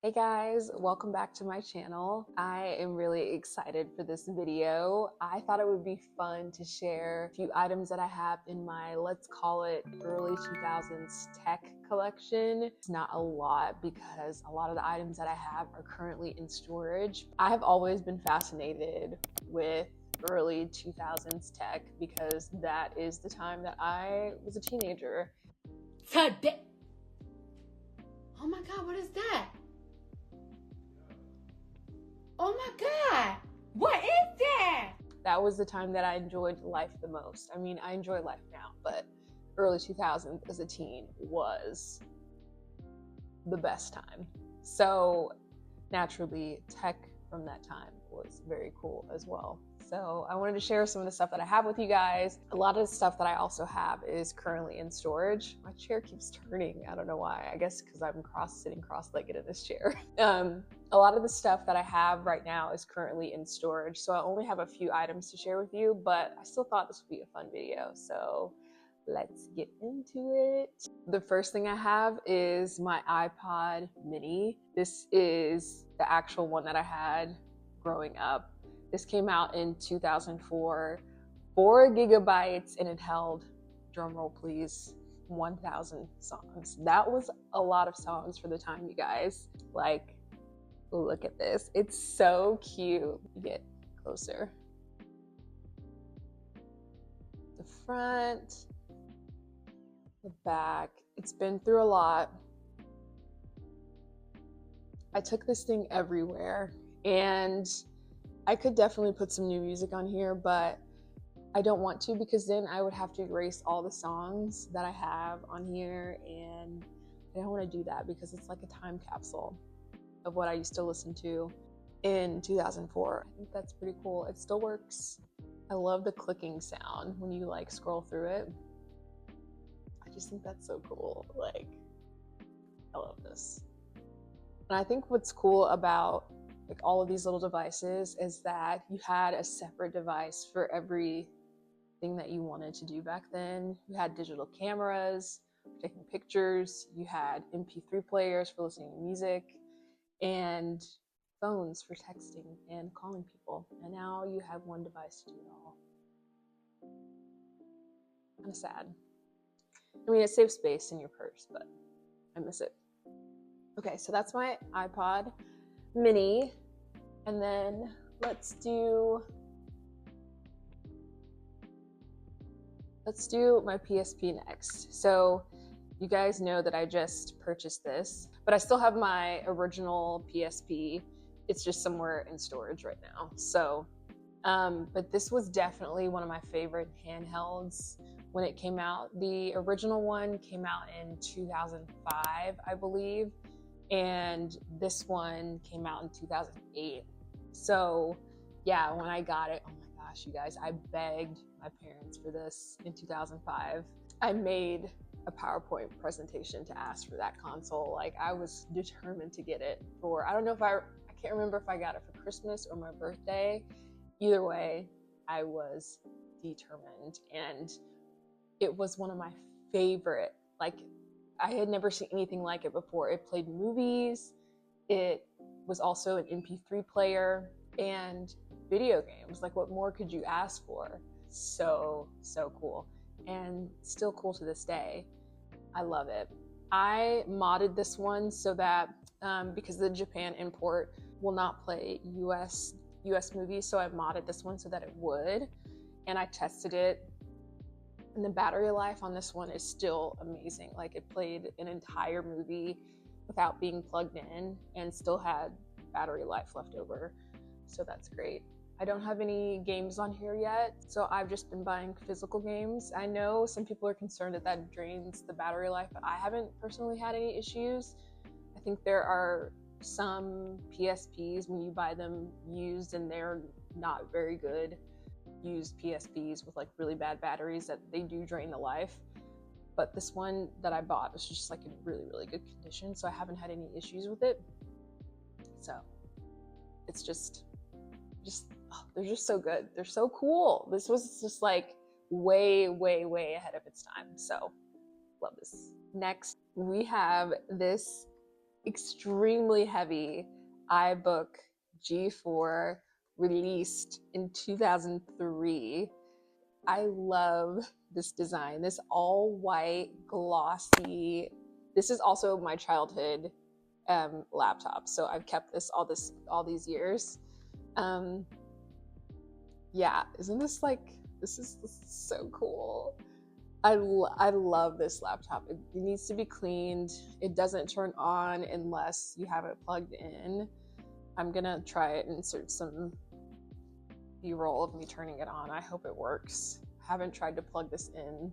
Hey guys, welcome back to my channel. I am really excited for this video. I thought it would be fun to share a few items that I have in my, let's call it, early 2000s tech collection. It's not a lot because a lot of the items that I have are currently in storage. I have always been fascinated with early 2000s tech because that is the time that I was a teenager. Today. Oh my God, what is that? Oh my God, what is that? That was the time that I enjoyed life the most. I mean, I enjoy life now, but early 2000s as a teen was the best time. So naturally, tech from that time was very cool as well. So I wanted to share some of the stuff that I have with you guys. A lot of the stuff that I also have is currently in storage. My chair keeps turning. I don't know why. I guess because I'm sitting cross-legged in this chair. A lot of the stuff that I have right now is currently in storage. So I only have a few items to share with you, but I still thought this would be a fun video. So let's get into it. The first thing I have is my iPod mini. This is the actual one that I had growing up. This came out in 2004, 4 gigabytes, and it held, drumroll please, 1,000 songs. That was a lot of songs for the time, you guys. Like, look at this. It's so cute. Get closer. The front, the back. It's been through a lot. I took this thing everywhere, and I could definitely put some new music on here, but I don't want to because then I would have to erase all the songs that I have on here, and I don't want to do that because it's like a time capsule of what I used to listen to in 2004. I think that's pretty cool. It still works. I love the clicking sound when you like scroll through it. I just think that's so cool. Like, I love this. And I think what's cool about like all of these little devices is that you had a separate device for everything that you wanted to do back then. You had digital cameras for taking pictures, you had MP3 players for listening to music, and phones for texting and calling people. And now you have one device to do it all. Kind of sad. I mean, it saves space in your purse, but I miss it. Okay, so that's my iPod mini, and then let's do my PSP next. So you guys know that I just purchased this, but I still have my original PSP. It's just somewhere in storage right now. So but this was definitely one of my favorite handhelds when it came out. The original one came out in 2005, I believe, and this one came out in 2008. So yeah, when I got it, oh my gosh, you guys, I begged my parents for this in 2005. I made a PowerPoint presentation to ask for that console. Like, I was determined to get it for, I don't know if I can't remember if I got it for Christmas or my birthday. Either way, I was determined, and it was one of my favorite, like, I had never seen anything like it before. It played movies, it was also an MP3 player, and video games. Like, what more could you ask for? So cool, and still cool to this day. I love it. I modded this one so that because the Japan import will not play US movies, so I modded this one so that it would, and I tested it, and the battery life on this one is still amazing. Like, it played an entire movie without being plugged in and still had battery life left over, so that's great. I don't have any games on here yet, so I've just been buying physical games. I know some people are concerned that drains the battery life, but I haven't personally had any issues. I think there are some PSPs when you buy them used and they're not very good used PSPs with like really bad batteries that they do drain the life. But this one that I bought was just like in really good condition, so I haven't had any issues with it. So it's just oh, they're just so good. They're so cool. This was just like way ahead of its time. So love this. Next, we have this extremely heavy iBook G4 released in 2003. I love this design, this all white, glossy. This is also my childhood laptop, so I've kept this all these years. Yeah, isn't this like, this is so cool. I love this laptop. It needs to be cleaned. It doesn't turn on unless you have it plugged in. I'm gonna try it and insert some B-roll of me turning it on. I hope it works. I haven't tried to plug this in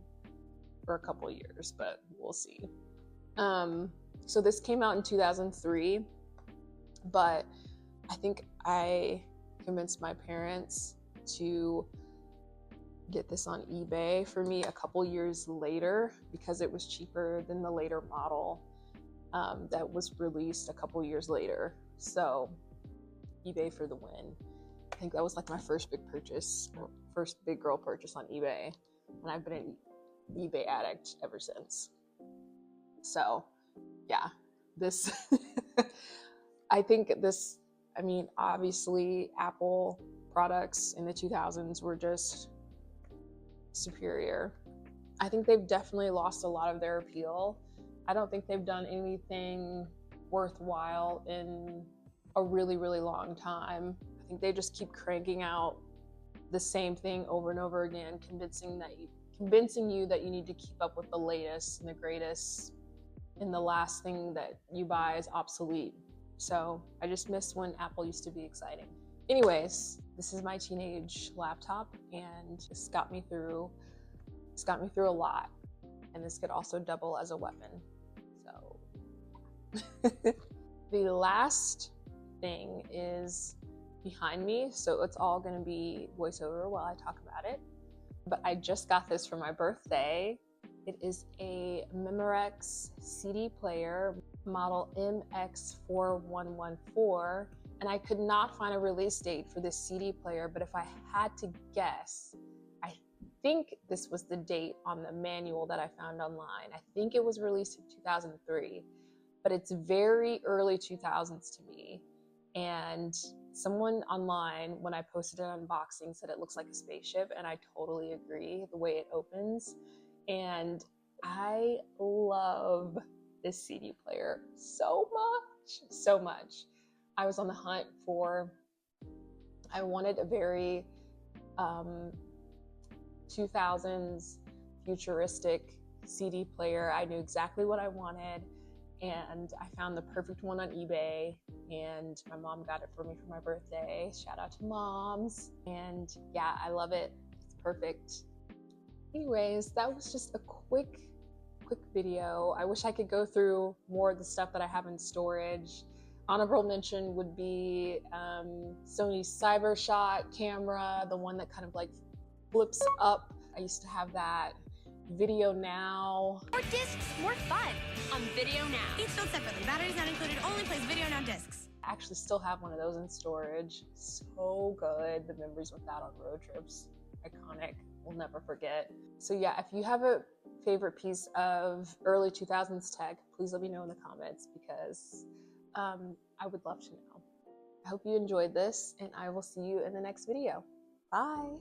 for a couple years, but we'll see. So this came out in 2003, but I think I convinced my parents to get this on eBay for me a couple years later because it was cheaper than the later model that was released a couple years later. So eBay for the win. I think that was like my first big purchase, first big girl purchase on eBay, and I've been an eBay addict ever since. So yeah, this I think this, I mean, obviously Apple products in the 2000s were just superior. I think they've definitely lost a lot of their appeal. I don't think they've done anything worthwhile in a really, really long time. I think they just keep cranking out the same thing over and over again, convincing you that you need to keep up with the latest and the greatest, and the last thing that you buy is obsolete. So I just miss when Apple used to be exciting. Anyways, this is my teenage laptop, and this got me through a lot, and this could also double as a weapon. So the last thing is behind me, so it's all going to be voiceover while I talk about it. But I just got this for my birthday. It is a Memorex CD player, model MX4114, and I could not find a release date for this CD player, but if I had to guess, I think this was the date on the manual that I found online. I think it was released in 2003, but it's very early 2000s to me. And someone online, when I posted an unboxing, said it looks like a spaceship, and I totally agree, the way it opens. And I love this CD player so much. I was on the hunt for, I wanted a very 2000s futuristic CD player. I knew exactly what I wanted, and I found the perfect one on eBay, and my mom got it for me for my birthday. Shout out to moms. And yeah, I love it. It's perfect. Anyways, that was just a quick video. I wish I could go through more of the stuff that I have in storage. Honorable mention would be Sony's CyberShot camera, the one that kind of like flips up. I used to have that. Video Now. More discs, more fun on Video Now. Each sold separately. Batteries not included. Only plays Video Now discs. I actually still have one of those in storage. So good. The memories with that on road trips. Iconic. We'll never forget. So yeah, if you have a favorite piece of early 2000s tech, please let me know in the comments, because I would love to know. I hope you enjoyed this, and I will see you in the next video. Bye.